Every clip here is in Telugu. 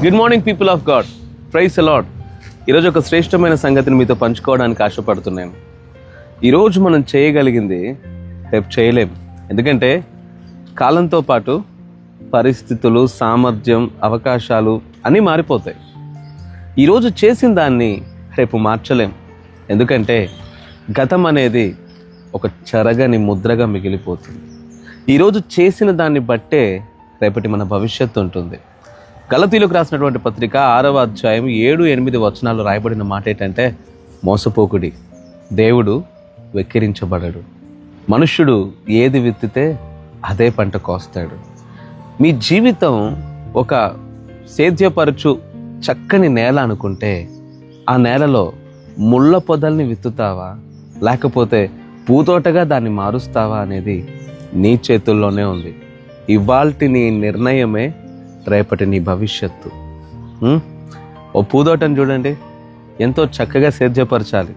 Good morning people of God, praise the Lord. ఈరోజు ఒక శ్రేష్టమైన సంగతిని మీతో పంచుకోవడానికి ఆశపడుతున్నాను. ఈరోజు మనం చేయగలిగింది రేపు చేయలేం. ఎందుకంటే కాలంతో పాటు పరిస్థితులు, సామర్థ్యం, అవకాశాలు అన్నీ మారిపోతాయి. ఈరోజు చేసిన దాన్ని రేపు మార్చలేం. ఎందుకంటే గతం అనేది ఒక చెరగని ముద్రగా మిగిలిపోతుంది. ఈరోజు చేసిన దాన్ని బట్టే రేపటి మన భవిష్యత్తు ఉంటుంది. గలతీయులకు రాసినటువంటి పత్రిక 6వ అధ్యాయం 7-8 వచనాలు రాయబడిన మాట ఏంటంటే, మోసపోకుడి, దేవుడు వెక్కిరించబడడు. మనుష్యుడు ఏది విత్తితే అదే పంట కోస్తాడు. మీ జీవితం ఒక సేద్యపరచు చక్కని నేల అనుకుంటే, ఆ నేలలో ముళ్ళ పొదల్ని విత్తుతావా లేకపోతే పూతోటగా దాన్ని మారుస్తావా అనేది నీ చేతుల్లోనే ఉంది. ఇవాల్టి నీ నిర్ణయమే రేపటి నీ భవిష్యత్తు. ఓ పూదోటను చూడండి, ఎంతో చక్కగా సేద్యపరచాలి.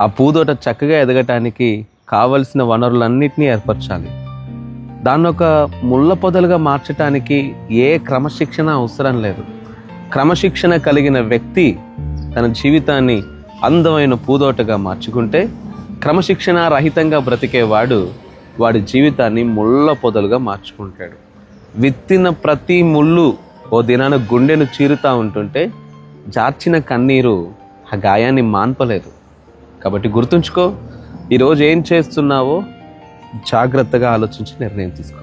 ఆ పూదోట చక్కగా ఎదగటానికి కావలసిన వనరులన్నిటినీ ఏర్పరచాలి. దాన్ని ఒక ముళ్ళ పొదలుగా మార్చటానికి ఏ క్రమశిక్షణ అవసరం లేదు. క్రమశిక్షణ కలిగిన వ్యక్తి తన జీవితాన్ని అందమైన పూదోటగా మార్చుకుంటే, క్రమశిక్షణ రహితంగా బ్రతికేవాడు వాడి జీవితాన్ని ముళ్ళ పొదలుగా మార్చుకుంటాడు. విత్తిన ప్రతి ముళ్ళు ఓ దినాన గుండెను చీరుతూ ఉంటుంటే, జార్చిన కన్నీరు ఆ గాయాన్ని మాన్పలేదు. కాబట్టి గుర్తుంచుకో, ఈరోజు ఏం చేస్తున్నావో జాగ్రత్తగా ఆలోచించి నిర్ణయం తీసుకో.